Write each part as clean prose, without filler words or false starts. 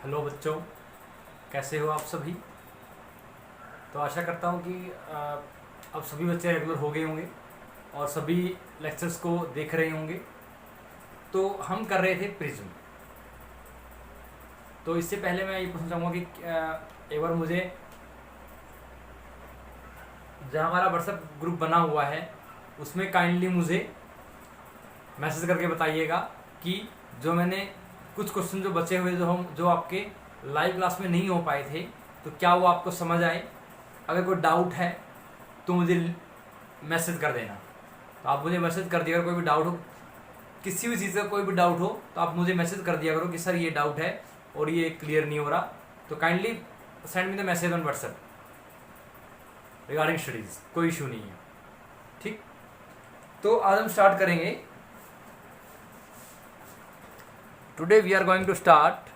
Hello बच्चों, कैसे हो आप सभी। तो आशा करता हूँ कि अब सभी बच्चे रेगुलर हो गए होंगे और सभी लेक्चर्स को देख रहे होंगे। तो हम कर रहे थे प्रिज्म। तो इससे पहले मैं ये पूछना चाहूँगा कि एक बार मुझे जहाँ हमारा व्हाट्सएप ग्रुप बना हुआ है उसमें काइंडली मुझे मैसेज करके बताइएगा कि जो मैंने कुछ क्वेश्चन जो बचे हुए जो आपके लाइव क्लास में नहीं हो पाए थे, तो क्या वो आपको समझ आए। अगर कोई डाउट है तो मुझे मैसेज कर देना। तो आप मुझे मैसेज कर दिया, अगर कोई भी डाउट हो, किसी भी चीज़ का कोई भी डाउट हो तो आप मुझे मैसेज कर दिया करो कि सर ये डाउट है और ये क्लियर नहीं हो रहा। तो kindly send me the message on WhatsApp regarding studies, कोई इशू नहीं है। ठीक, तो आज हम स्टार्ट करेंगे। Today we are going to start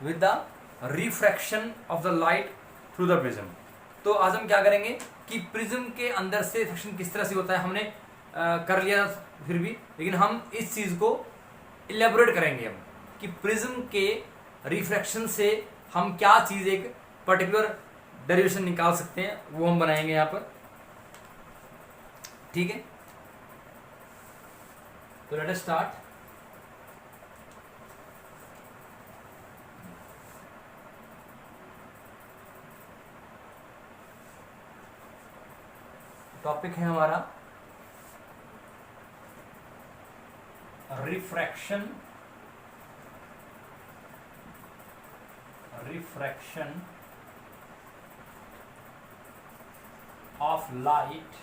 with the refraction of the light through the prism। तो आज हम क्या करेंगे कि प्रिज्म के अंदर से रिफ्रैक्शन किस तरह से होता है, हमने कर लिया फिर भी, लेकिन हम इस चीज को इलेबोरेट करेंगे हम कि प्रिज्म के रिफ्रैक्शन से हम क्या चीज एक पर्टिकुलर डेरिवेशन निकाल सकते हैं, वो हम बनाएंगे यहाँ पर। ठीक है, तो लेट अस स्टार्ट। टॉपिक है हमारा refraction of light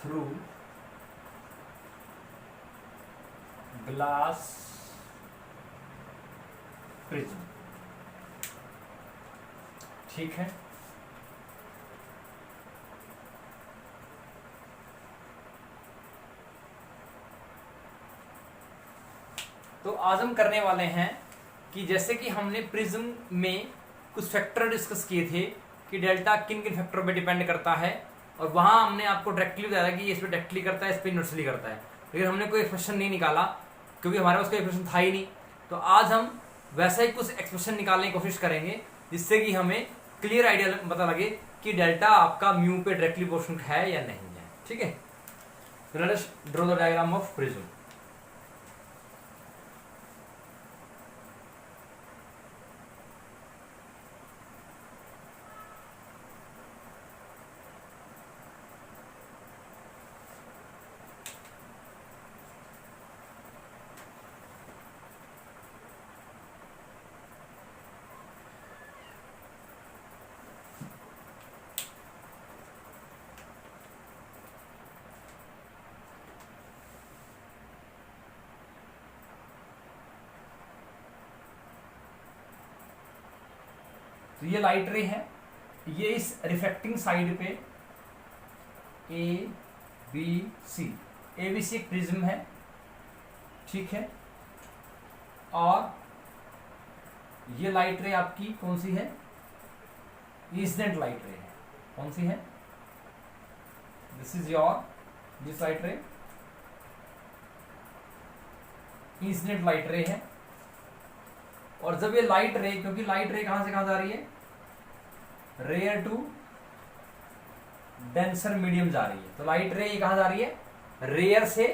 through glass prism. ठीक है, तो आज हम करने वाले हैं कि जैसे कि हमने प्रिज्म में कुछ फैक्टर डिस्कस किए थे कि डेल्टा किन किन फैक्टरों पे डिपेंड करता है, और वहां हमने आपको डायरेक्टली बताया कि इस पे डायरेक्टली करता है, इस पे इनवर्सली करता है, लेकिन हमने कोई एक्सप्रेशन नहीं निकाला क्योंकि हमारे पास कोई एक्सप्रेशन था ही नहीं। तो आज हम वैसा ही कुछ एक्सप्रेशन निकालने की कोशिश करेंगे जिससे कि हमें क्लियर आइडिया पता लगे कि डेल्टा आपका म्यू पे डायरेक्टली प्रोपोर्शनल है या नहीं है। ठीक है, let us draw the diagram of prism. तो ये लाइट रे है, ये इस रिफ्लेक्टिंग साइड पे ए बी सी एक प्रिज्म है। ठीक है, और ये लाइट रे आपकी कौन सी है, इंसिडेंट लाइट रे है। कौन सी है, this is your this light रे, इंसिडेंट लाइट रे है। और जब ये लाइट रे, क्योंकि लाइट रे कहां से कहां जा रही है, रेयर टू डेंसर मीडियम जा रही है। तो लाइट रे ये कहां जा रही है, रेयर से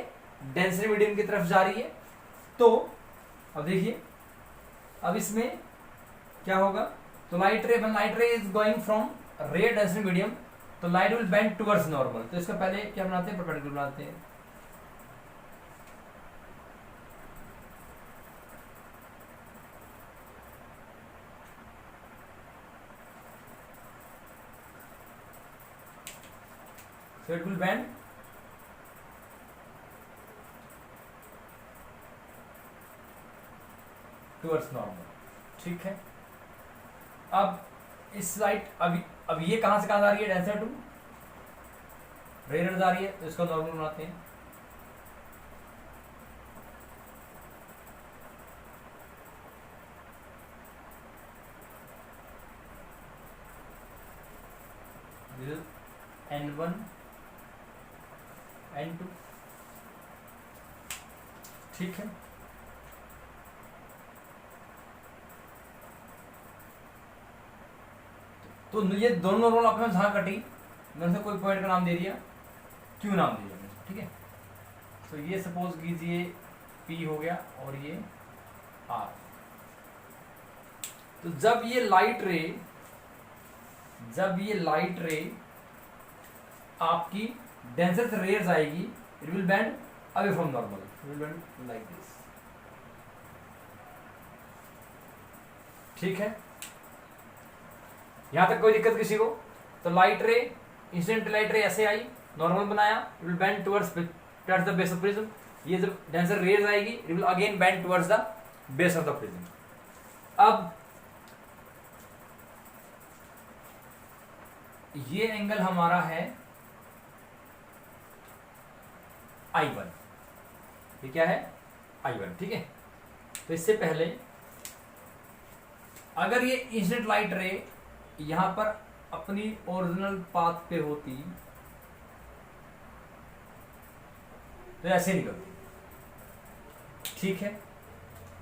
डेंसर मीडियम की तरफ जा रही है। तो अब देखिए, अब इसमें क्या होगा, तो light ray is going from rare denser medium, तो light will bend towards normal. तो इसका पहले क्या बनाते हैं, परपेंडिकुलर बनाते हैं। So it will bend towards normal। ठीक है, अब इस लाइट अब ये कहां से कहां जा रही है, डेंसर टू रेयर जा रही है, तो इसका नॉर्मल बनाते हैं। N1 N2, ठीक है। तो ये दोनों नॉर्मल आपस में जहां कटी, मैंने से कोई पॉइंट का नाम दे दिया, क्यू नाम दे दिया, ठीक है। तो ये सपोज कीजिए P हो गया और ये R। तो जब ये लाइट रे आपकी डेंसर रेज आएगी, it will bend away from normal, it will bend like this, ठीक है। यहां तक कोई दिक्कत किसी को? तो लाइट रे, इंसिडेंट लाइट रे ऐसे आई, नॉर्मल बनाया, it will bend towards the base of prism. ये जब डेंसर रेज आएगी, it will again bend towards the base of the prism. अब ये एंगल हमारा है I1, ये क्या है? I1, ठीक है। तो इससे पहले अगर ये इंसिडेंट लाइट रे यहां पर अपनी ओरिजिनल पाथ पे होती तो ऐसे निकलती, ठीक है।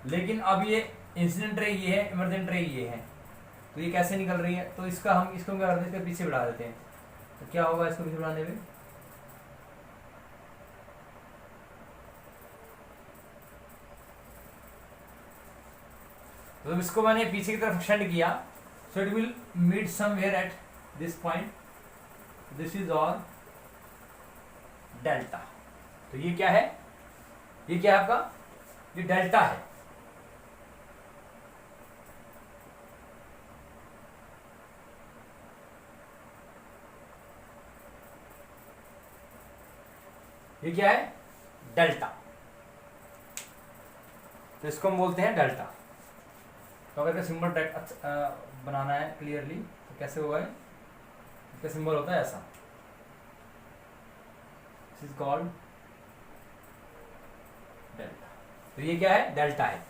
लेकिन अब ये इंसिडेंट रे ये है, इमरजेंट रे ये है, तो ये कैसे निकल रही है? तो इसको क्या करते हैं, इसके पीछे बढ़ा देते हैं। तो क्या होगा इसको पीछे बढ़ाने में? तो इसको मैंने पीछे की तरफ एक्सटेंड किया, so it will meet somewhere at this point, this is और डेल्टा। तो ये क्या है? ये क्या है आपका? ये डेल्टा है। ये क्या है? डेल्टा। तो इसको हम बोलते हैं डेल्टा। तो अगर सिंबल बनाना है क्लियरली तो कैसे होगा? इसका सिंबल होता है ऐसा, दिस इज कॉल्ड डेल्टा। तो ये क्या है? डेल्टा है।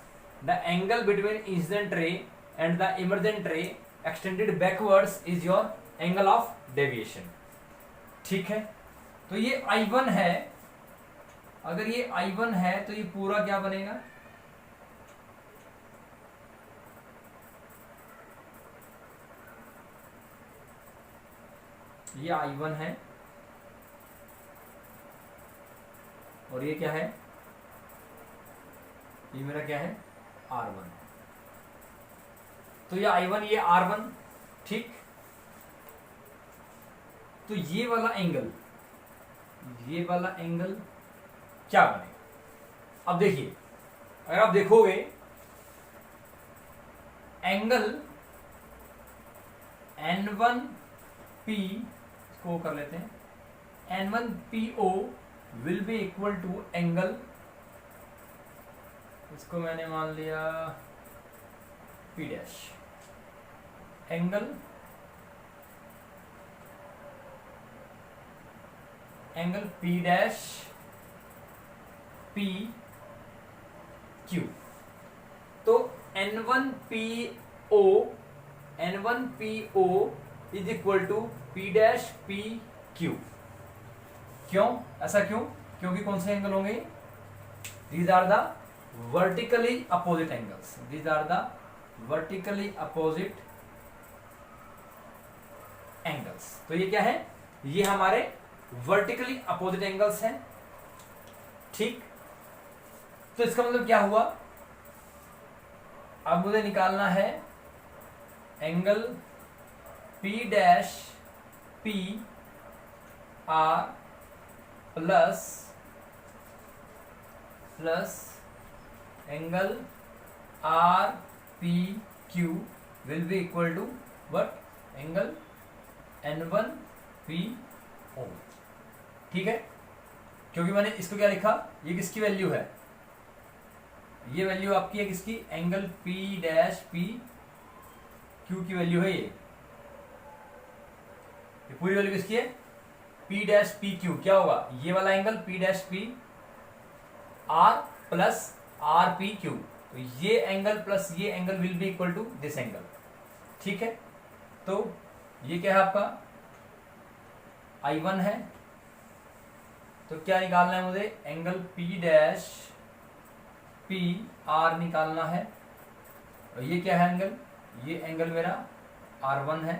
The angle between incident ray and the emergent ray extended backwards is your angle of deviation, ठीक है। तो ये I1 है, अगर ये I1 है तो ये पूरा क्या बनेगा? ये I1 है और ये क्या है? ये मेरा क्या है? R1। तो ये I1, ये R1, ठीक। तो ये वाला एंगल क्या बनेगा? अब देखिए, अगर आप देखोगे एंगल N1P, इसको कर लेते हैं, N1PO will be equal to angle, इसको मैंने मान लिया P dash, angle P dash PQ। तो N1PO is equal to P dash PQ। क्यों ऐसा? क्योंकि कौन से एंगल होंगे? These are the vertically opposite angles, these are the vertically opposite angles. तो ये क्या है? ये हमारे वर्टिकली अपोजिट एंगल्स हैं, ठीक। तो इसका मतलब क्या हुआ? अब मुझे निकालना है angle P dash P R plus angle R P Q will be equal to what? Angle N1P O, ठीक है। क्योंकि मैंने इसको क्या लिखा? ये किसकी वैल्यू है? ये वैल्यू आपकी है किसकी? Angle P dash P Q की वैल्यू है ये पूरी वैल्यू किसकी है? P dash P Q। क्या होगा? ये वाला angle P dash P R plus R P Q। तो ये एंगल प्लस ये angle will be equal to this angle, ठीक है। तो ये क्या है आपका? I1 है, तो क्या निकालना है मुझे, angle P dash P are निकालना है। और ये क्या है एंगल, ये एंगल मेरा R1 है।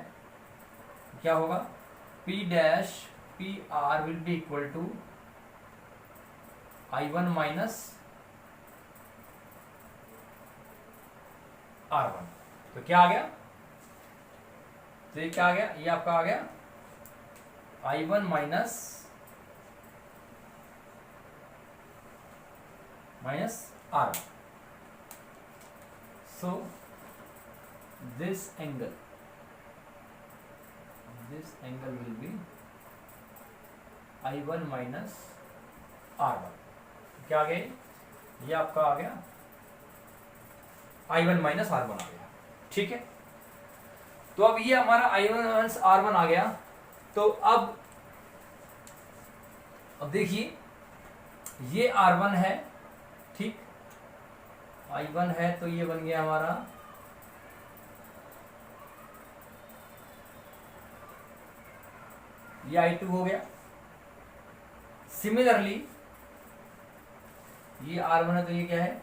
क्या होगा, P dash P R will be equal to I1 minus R1। तो क्या आ गया, तो ये क्या आ गया, ये आपका आ गया I1 minus R1। So this angle will be I1 minus R1। क्या आ गया, ये आपका आ गया I1 माइनस R1 आ गया। ठीक है, तो अब ये हमारा I1 माइनस R1 आ गया। तो अब देखिए ये R1 है, ठीक, I1 है, तो ये बन गया हमारा ये I2 हो गया। सिमिलरली ये R1 है, तो ये क्या है,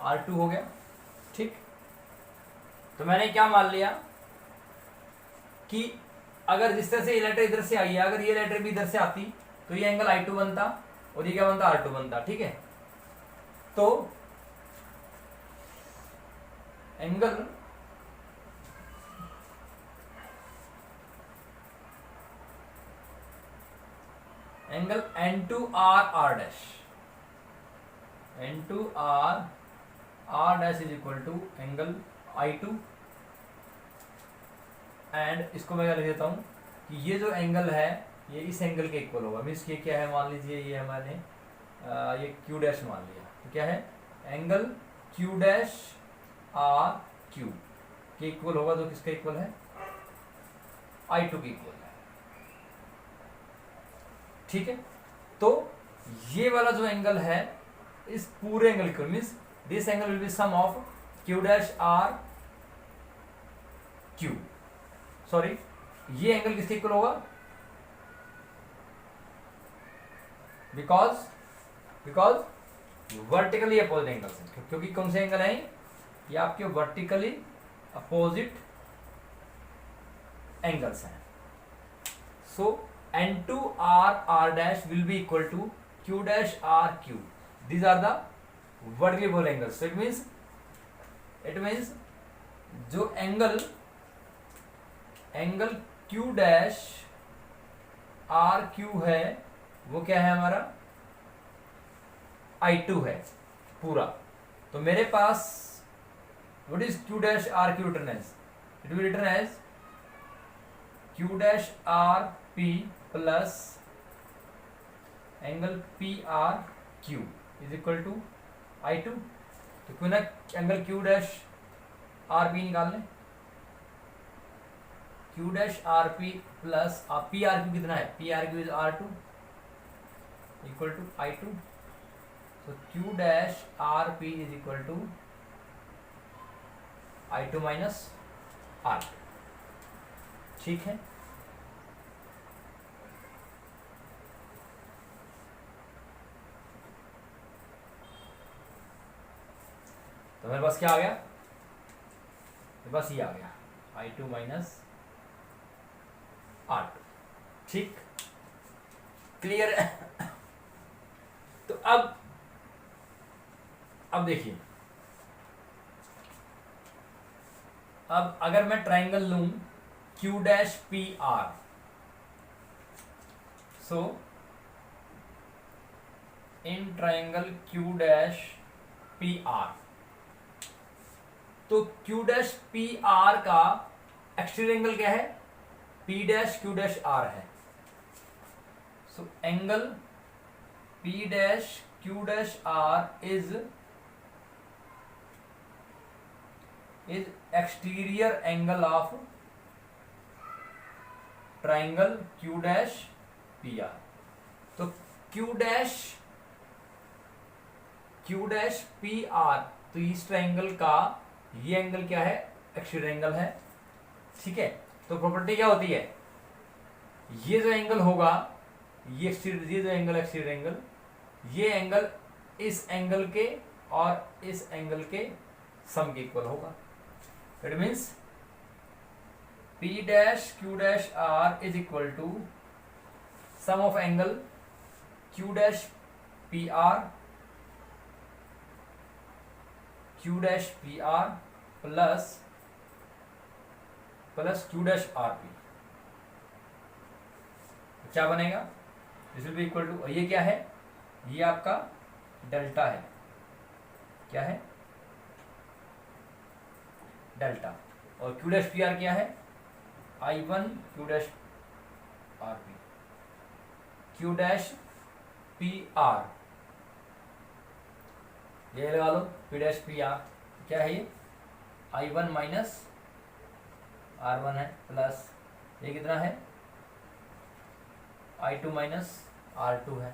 R2 हो गया। ठीक, तो मैंने क्या मान लिया कि अगर जिस तरह से ये लेटर इधर से आई है, अगर ये लेटर भी इधर से आती तो ये एंगल I2 बनता और ये क्या बनता, R2 बनता। ठीक है, तो angle N2R dash, N2R dash is equal to angle I2। And इसको मैं क्या लिख देता हूँ कि ये जो एंगल है ये इस एंगल के इक्वल होगा। मीन्स ये क्या है, मान लीजिए ये हमारे ये Q डैश मान लिया, तो क्या है, angle Q dash R Q के इक्वल होगा। तो किसका इक्वल है, I2 के इक्वल है। ठीक है, तो ये वाला जो एंगल है इस पूरे angle equal, means this angle will be sum of Q dash R Q, sorry ये एंगल किसके इक्वल होगा, बिकॉज वर्टिकली अपोजिट एंगल्स हैं। क्योंकि कौन से एंगल हैं, ये आपके वर्टिकली अपोजिट एंगल्स हैं। So N2R dash will be equal to Q dash R Q। These are the vertically opposite angles. So it means जो angle Q dash R Q है वो क्या है, हमारा I2 है पूरा। तो मेरे पास what is Q dash R Q written as, it will written as Q dash R P plus angle P R Q is equal to I2। तो क्यों ना angle Q dash R P निकाल लें, Q dash R P plus P R Q कितना है, P R Q is R2 equal to I2। So Q dash R P is equal to I2 minus R। ठीक है, तो मेरे पास क्या आ गया, मेरे पास ये आ गया I2 माइनस R2। ठीक, क्लियर है। तो अब देखिए, अब अगर मैं ट्राइंगल लूं Q dash P R, so in triangle Q dash P R, तो Q डैश P R का एक्सटीरियर एंगल क्या है, P dash Q dash R है। So angle P dash Q dash R is exterior angle of triangle Q dash P R। तो Q dash P R, तो इस triangle का ये angle क्या है, एक्सटीरियर एंगल है। ठीक है, तो प्रॉपर्टी क्या होती है, ये जो एंगल होगा, ये जो एंगल एक्सटीरियर एंगल, ये एंगल इस एंगल के और इस एंगल के सम के इक्वल होगा। It means P dash Q dash R is equal to sum of angle Q dash PR plus Q dash RP। क्या बनेगा? This will be equal to, ये क्या है? ये आपका डेल्टा है। क्या है? डेल्टा। और Q डैश PR क्या है? I1 Q dash RP, Q dash PR, ये लगा लो P डैश PR। क्या है ये? I1 माइनस R1 है, प्लस ये कितना है? I2 माइनस R2 है।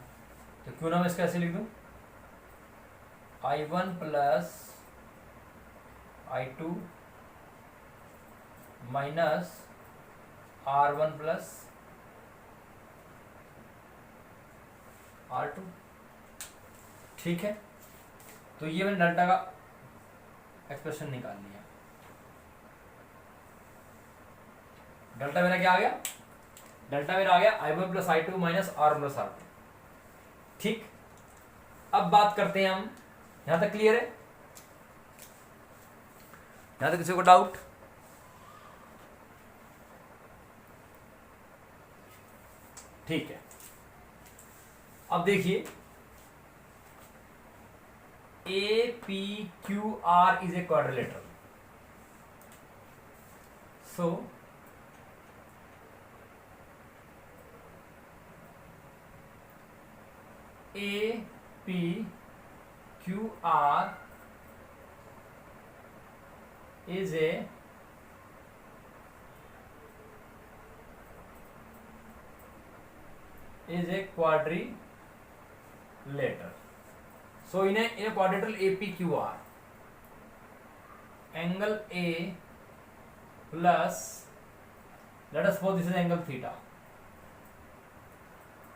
तो क्यों ना मैं इसका ऐसे लिख दूं, I1 plus I2 minus R1 plus R2। ठीक है, तो ये मैंने डेल्टा का एक्सप्रेशन निकाल लिया। डेल्टा मेरा क्या आ गया? डेल्टा मेरा आ गया I1 plus I2 minus R1 plus R2। ठीक, अब बात करते हैं हम, यहां तक क्लियर है? यहां तक किसी को डाउट? ठीक है, अब देखिए APQR is a quadrilateral. So APQR is a quadrilateral. So in a quadrilateral APQR, angle A plus, let us suppose this is angle theta.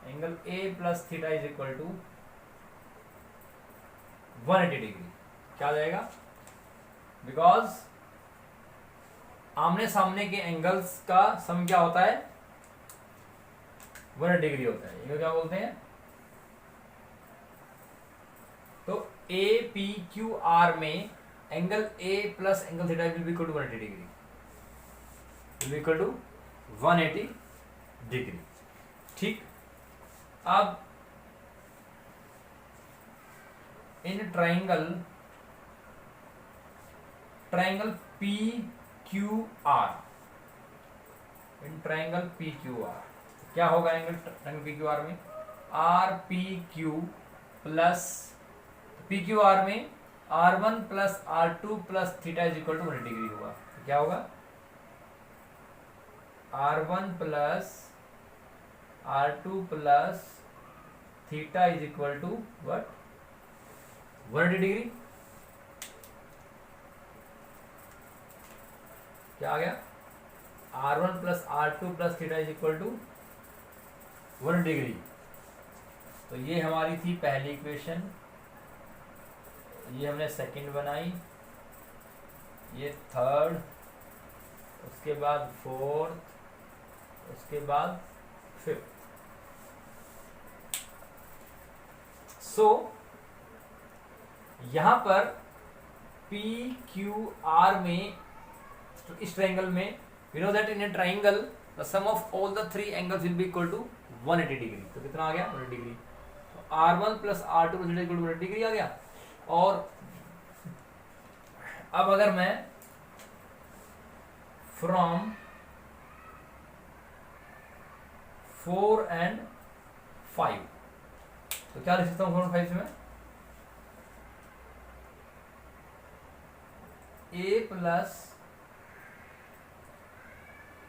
Angle A plus theta is equal to 180 degree. क्या आ जाएगा? Because आमने सामने के angles का सम क्या होता है? 180 डिग्री होता है। ये क्या बोलते हैं? तो APQR में angle A plus angle theta will be equal to 180 degree, will be equal to 180 degree. ठीक, अब in triangle PQR, in triangle PQR क्या होगा? एंगल ट्राइंगल PQR में RPQ प्लस PQR में R1 plus R2 plus theta is equal to 180 degree होगा। तो क्या होगा? R1 plus R2 plus theta is equal to what? 180 degree. क्या आ गया? R1 plus R2 plus theta is equal to 180 degree. तो ये हमारी थी पहली इक्वेशन, ये हमने सेकंड बनाई, ये थर्ड, उसके बाद फोर्थ, उसके बाद फिफ्थ। सो यहां पर PQR में, इस ट्रायंगल में, we know that in a triangle the sum of all the three angles will be equal to 180 degree. तो कितना आ गया? 180 डिग्री। तो R1 plus R2 plus equal to 180 degree आ गया। और अब अगर मैं फ्रॉम 4 and 5, तो क्या लिख सकता हूं 4 और 5 से मैं? A plus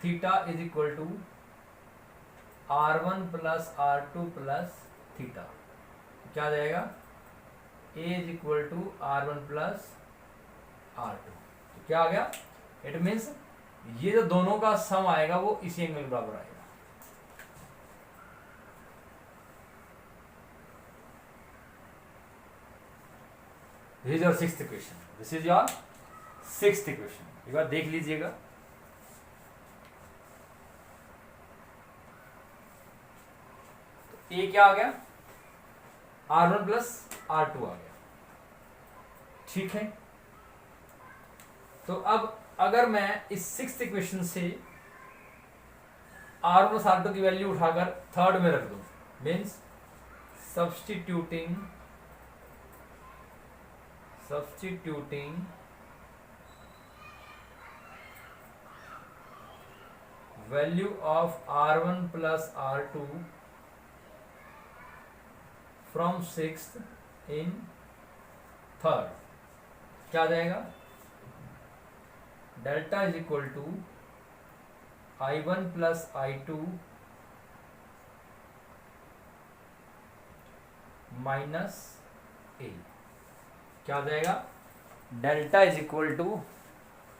theta is equal to R1 plus R2 plus theta. क्या आ जाएगा? A is equal to R1 plus R2। तो क्या आ गया? इट मीन्स ये जो दोनों का सम आएगा वो इसी एंगल के बराबर आएगा। This is your sixth equation, this is your sixth equation. एक बार देख लीजिएगा। तो ए क्या आ गया, R1 प्लस R2 आ गया, ठीक है। तो अब अगर मैं इस सिक्स्थ इक्वेशन से R1 प्लस R2 की वैल्यू उठाकर थर्ड में रख दूं, means substituting value of R1 plus R2 from sixth in third, क्या आ जाएगा, delta is equal to I1 plus I2 minus A, क्या आ जाएगा, delta is equal to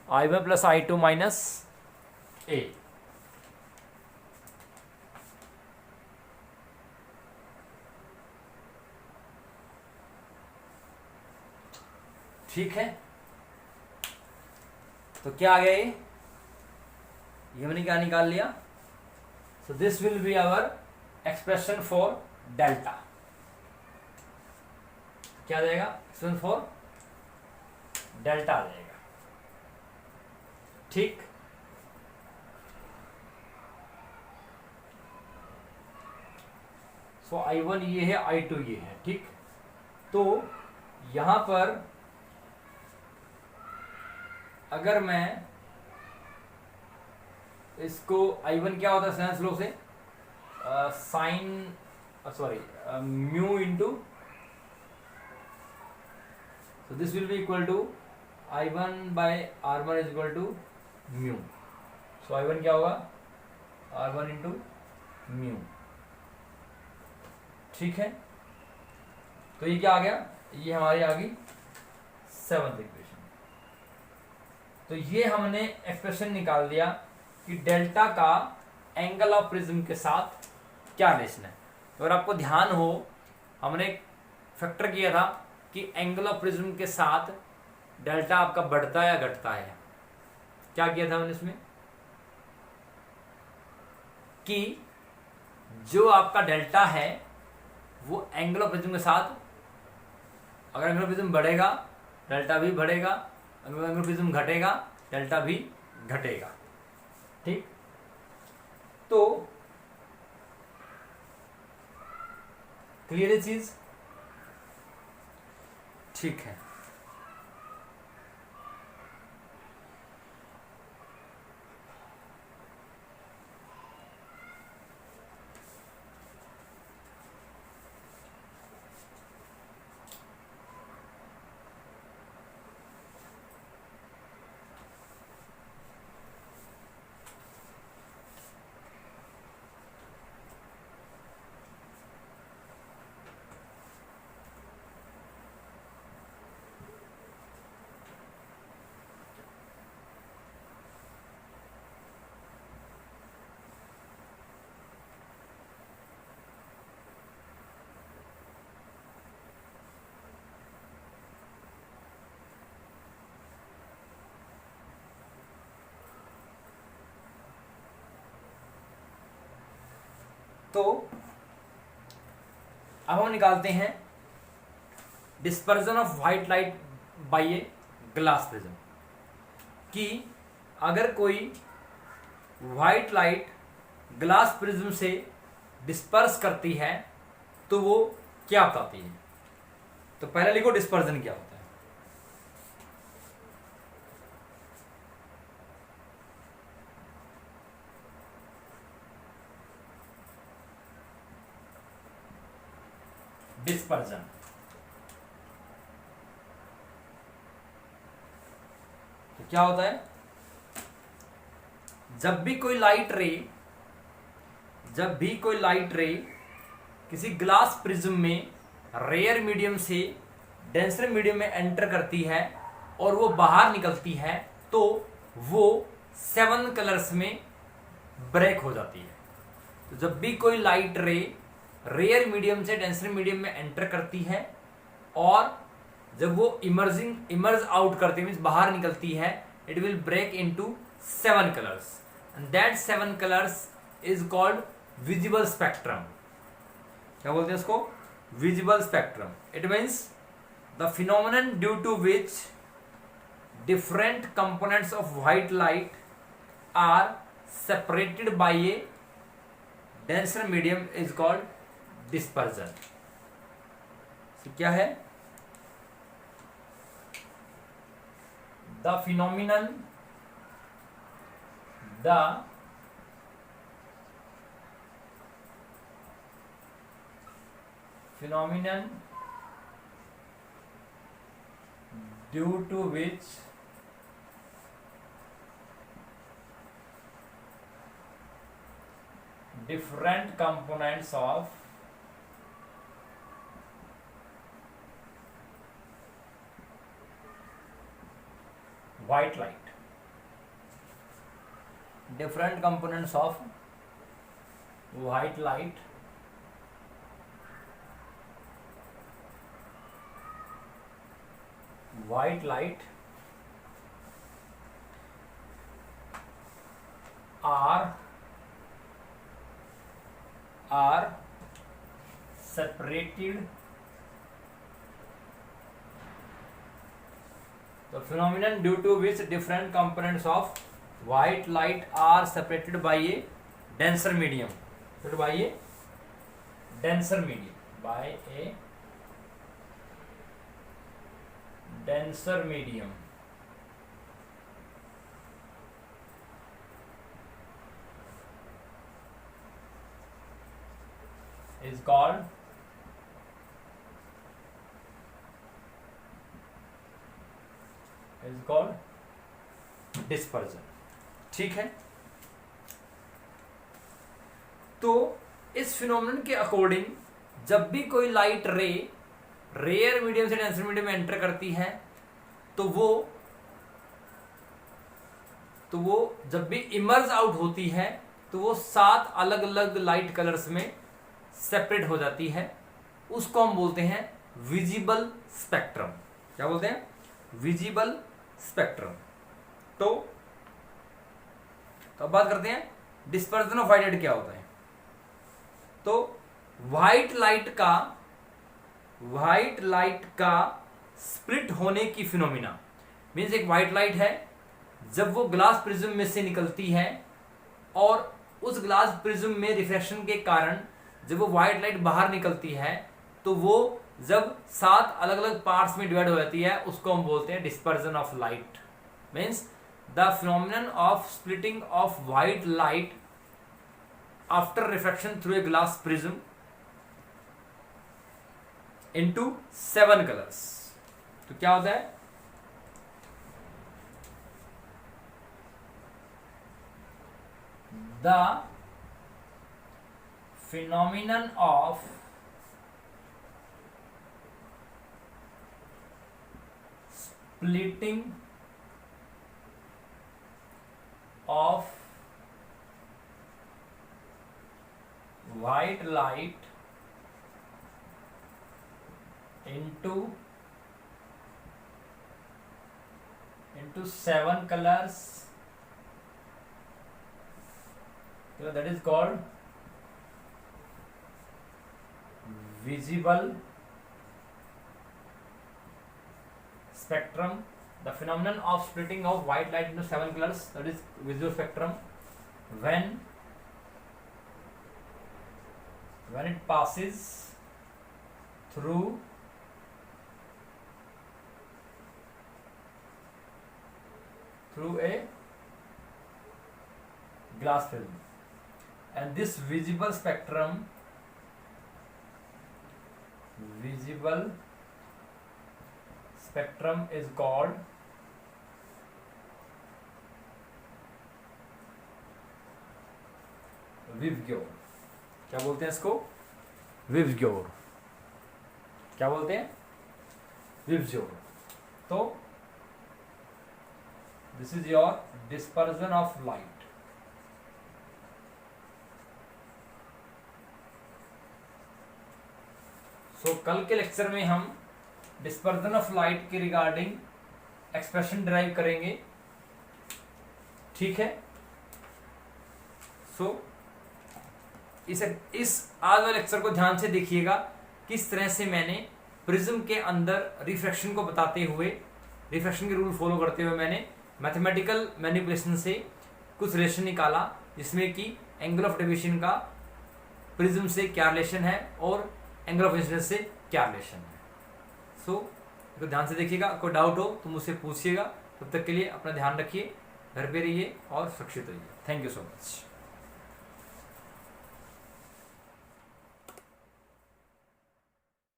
I1 plus I2 minus A. ठीक है, तो क्या आ गया, ये हमने क्या निकाल लिया। So this will be our expression for delta, क्या आ जाएगा, एक्सप्रेशन फॉर डेल्टा आ जाएगा, ठीक। सो I1 ये है, I2 ये है, ठीक। तो यहां पर अगर मैं इसको I1 क्या होता है साइंस लॉ से, sine sorry mu into, so this will be equal to I1 by R1 is equal to mu. So I1 क्या होगा, R1 इंटू म्यू, ठीक है। तो ये क्या आ गया, ये हमारी आ गई सेवंथ इक्वेशन। तो ये हमने एक्सप्रेशन निकाल दिया कि डेल्टा का एंगल ऑफ प्रिज्म के साथ क्या रिलेशन है। तो अगर आपको ध्यान हो, हमने फैक्टर किया था कि एंगल ऑफ प्रिज्म के साथ डेल्टा आपका बढ़ता है या घटता है। क्या किया था हमने इसमें, कि जो आपका डेल्टा है वो एंगल ऑफ प्रिज्म के साथ, अगर एंगल ऑफ प्रिज्म बढ़ेगा डेल्टा भी बढ़ेगा, अगर एंगल ऑफ प्रिज्म घटेगा डेल्टा भी घटेगा, ठीक। तो क्लियर है चीज, ठीक है। तो अब हम निकालते हैं dispersion of white light by a glass prism, कि अगर कोई व्हाइट लाइट ग्लास प्रिज्म से डिस्पर्स करती है तो वो क्या बताती है। तो पहले लिखो डिस्पर्जन क्या होता है। डिस्पर्जन, तो क्या होता है, जब भी कोई लाइट रे किसी ग्लास प्रिज्म में रेयर मीडियम से डेंसर मीडियम में एंटर करती है और वो बाहर निकलती है तो वो 7 कलर्स में ब्रेक हो जाती है। तो जब भी कोई लाइट रे रेयर मीडियम से डेंसर मीडियम में एंटर करती है और जब वो इमर्ज आउट करती मीन्स बाहर निकलती है, it will break into 7 colours and that 7 colours is called visible spectrum. क्या बोलते हैं उसको? Visible spectrum. It means the phenomenon due to which different components of white light are separated by a denser medium is called dispersion. क्या है? The phenomenon due to which different components of white light, different components of white light are separated. The phenomenon due to which different components of white light are separated by a denser medium. By a denser medium. By a denser medium is called dispersion. ठीक है, तो इस phenomenon के according जब भी कोई light रे rare medium से डेंसर मीडियम में एंटर करती है तो वो जब भी इमर्ज आउट होती है तो वो 7 अलग अलग लाइट कलर्स में सेपरेट हो जाती है। उसको हम बोलते हैं विजिबल स्पेक्ट्रम। क्या बोलते हैं? Visible spectrum. तो अब बात करते हैं डिस्पर्जन ऑफ व्हाइट लाइट क्या होता है। तो व्हाइट लाइट का स्प्लिट होने की फिनोमिना मीन्स एक व्हाइट लाइट है, जब वो ग्लास प्रिज्म में से निकलती है और उस ग्लास प्रिज्म में रिफ्लेक्शन के कारण जब वो व्हाइट लाइट बाहर निकलती है तो वो जब 7 अलग अलग पार्ट्स में डिवाइड हो जाती है उसको हम बोलते हैं dispersion of light. Means the phenomenon of splitting of white light after reflection through a glass prism into 7 colours. तो क्या होता है? The phenomenon of splitting of white light into 7 colors, so that is called visible spectrum. The phenomenon of splitting of white light into 7 colors, that is visual spectrum, when it passes through a glass film, and this visible spectrum is called विवग्योर। क्या बोलते हैं इसको? विवग्योर। क्या बोलते हैं? विवग्योर। तो this is your dispersion of light. So कल के लेक्चर में हम डिस्पर्जन ऑफ लाइट के रिगार्डिंग एक्सप्रेशन डिराइव करेंगे। ठीक है, सो इस आज वाले लेक्चर को ध्यान से देखिएगा, किस तरह से मैंने प्रिज्म के अंदर रिफ्रैक्शन को बताते हुए, रिफ्रैक्शन के रूल फॉलो करते हुए मैंने मैथमेटिकल मैनिपुलेशन से कुछ रिलेशन निकाला, जिसमें कि एंगल ऑफ डेविएशन का प्रिज्म से क्या रिलेशन है और एंगल ऑफ इंसिडेंस से क्या रिलेशन है। सो तो ध्यान से देखिएगा, कोई डाउट हो तो मुझसे पूछिएगा। तब तक के लिए अपना ध्यान रखिए, घर पे रहिए और सुरक्षित रहिए। Thank you so much.